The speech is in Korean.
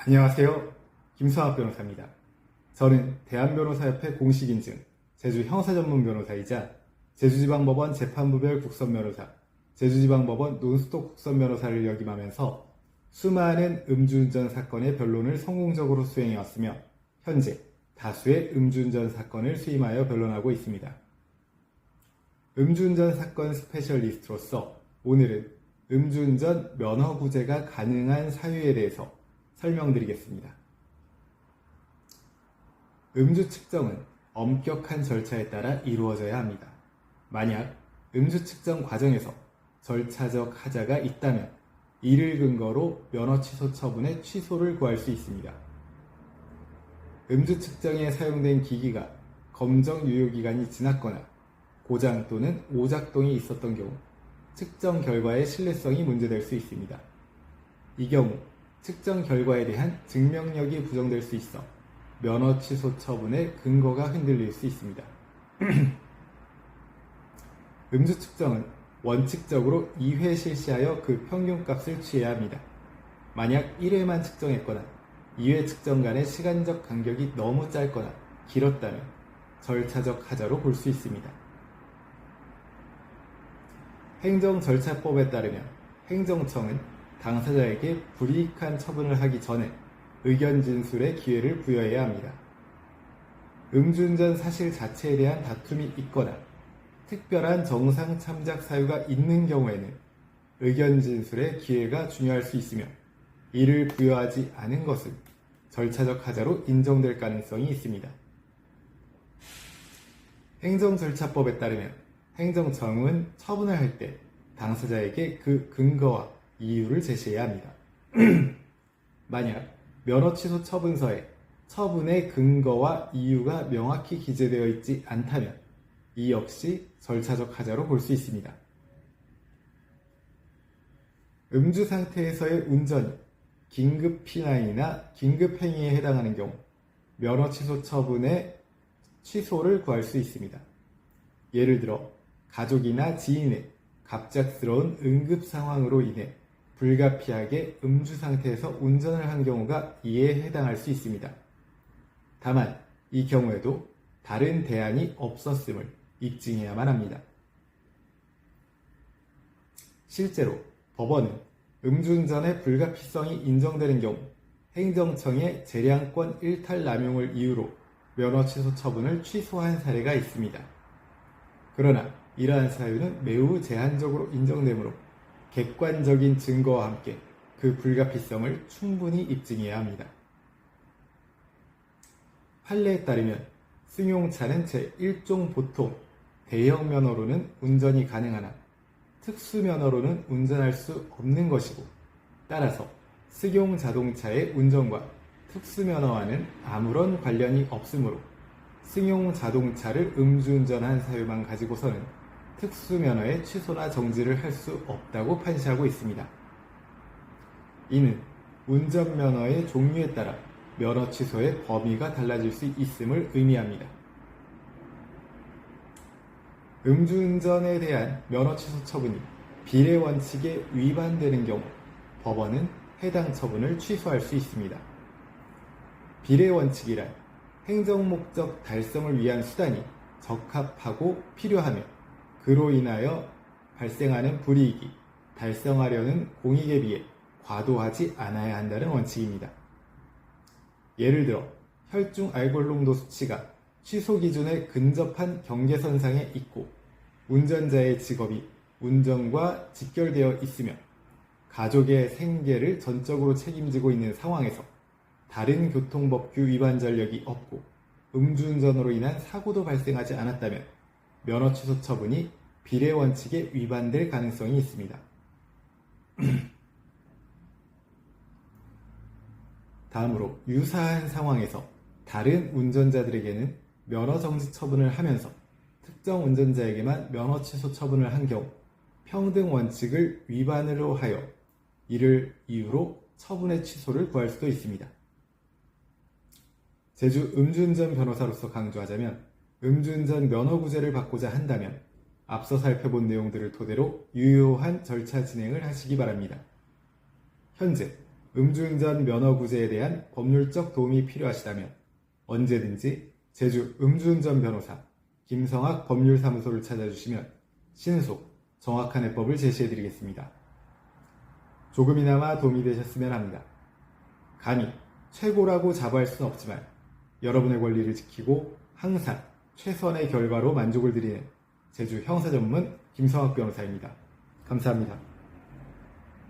안녕하세요. 김수학 변호사입니다. 저는 대한변호사협회 공식인증 제주 형사전문변호사이자 제주지방법원 재판부별 국선변호사, 제주지방법원 논스톱 국선변호사를 역임하면서 수많은 음주운전 사건의 변론을 성공적으로 수행해왔으며 현재 다수의 음주운전 사건을 수임하여 변론하고 있습니다. 음주운전 사건 스페셜리스트로서 오늘은 음주운전 면허구제가 가능한 사유에 대해서 설명드리겠습니다. 음주 측정은 엄격한 절차에 따라 이루어져야 합니다. 만약 음주 측정 과정에서 절차적 하자가 있다면 이를 근거로 면허 취소 처분의 취소를 구할 수 있습니다. 음주 측정에 사용된 기기가 검정 유효기간이 지났거나 고장 또는 오작동이 있었던 경우 측정 결과의 신뢰성이 문제될 수 있습니다. 이 경우 측정 결과에 대한 증명력이 부정될 수 있어 면허 취소 처분의 근거가 흔들릴 수 있습니다. 음주 측정은 원칙적으로 2회 실시하여 그 평균값을 취해야 합니다. 만약 1회만 측정했거나 2회 측정 간의 시간적 간격이 너무 짧거나 길었다면 절차적 하자로 볼 수 있습니다. 행정절차법에 따르면 행정청은 당사자에게 불이익한 처분을 하기 전에 의견 진술의 기회를 부여해야 합니다. 음주운전 사실 자체에 대한 다툼이 있거나 특별한 정상 참작 사유가 있는 경우에는 의견 진술의 기회가 중요할 수 있으며 이를 부여하지 않은 것은 절차적 하자로 인정될 가능성이 있습니다. 행정절차법에 따르면 행정청은 처분을 할 때 당사자에게 그 근거와 이유를 제시해야 합니다. 만약 면허 취소 처분서에 처분의 근거와 이유가 명확히 기재되어 있지 않다면 이 역시 절차적 하자로 볼 수 있습니다. 음주 상태에서의 운전이 긴급 피난이나 긴급 행위에 해당하는 경우 면허 취소 처분의 취소를 구할 수 있습니다. 예를 들어 가족이나 지인의 갑작스러운 응급 상황으로 인해 불가피하게 음주 상태에서 운전을 한 경우가 이에 해당할 수 있습니다. 다만 이 경우에도 다른 대안이 없었음을 입증해야만 합니다. 실제로 법원은 음주운전의 불가피성이 인정되는 경우 행정청의 재량권 일탈 남용을 이유로 면허 취소 처분을 취소한 사례가 있습니다. 그러나 이러한 사유는 매우 제한적으로 인정되므로 객관적인 증거와 함께 그 불가피성을 충분히 입증해야 합니다. 판례에 따르면 승용차는 제1종 보통 대형 면허로는 운전이 가능하나 특수 면허로는 운전할 수 없는 것이고 따라서 승용 자동차의 운전과 특수 면허와는 아무런 관련이 없으므로 승용 자동차를 음주운전한 사유만 가지고서는 특수면허의 취소나 정지를 할 수 없다고 판시하고 있습니다. 이는 운전면허의 종류에 따라 면허 취소의 범위가 달라질 수 있음을 의미합니다. 음주운전에 대한 면허 취소 처분이 비례 원칙에 위반되는 경우 법원은 해당 처분을 취소할 수 있습니다. 비례 원칙이란 행정 목적 달성을 위한 수단이 적합하고 필요하며 그로 인하여 발생하는 불이익이 달성하려는 공익에 비해 과도하지 않아야 한다는 원칙입니다. 예를 들어 혈중 알코올 농도 수치가 취소 기준에 근접한 경계선상에 있고 운전자의 직업이 운전과 직결되어 있으며 가족의 생계를 전적으로 책임지고 있는 상황에서 다른 교통법규 위반 전력이 없고 음주운전으로 인한 사고도 발생하지 않았다면 면허 취소 처분이 비례 원칙에 위반될 가능성이 있습니다. 다음으로 유사한 상황에서 다른 운전자들에게는 면허 정지 처분을 하면서 특정 운전자에게만 면허 취소 처분을 한 경우 평등 원칙을 위반으로 하여 이를 이유로 처분의 취소를 구할 수도 있습니다. 제주 음주운전 변호사로서 강조하자면 음주운전 면허구제를 받고자 한다면 앞서 살펴본 내용들을 토대로 유효한 절차 진행을 하시기 바랍니다. 현재 음주운전 면허구제에 대한 법률적 도움이 필요하시다면 언제든지 제주 음주운전 변호사 김성학 법률사무소를 찾아주시면 신속, 정확한 해법을 제시해드리겠습니다. 조금이나마 도움이 되셨으면 합니다. 감히 최고라고 자부할 수는 없지만 여러분의 권리를 지키고 항상 최선의 결과로 만족을 드리는 제주 형사전문 김성학 변호사입니다. 감사합니다.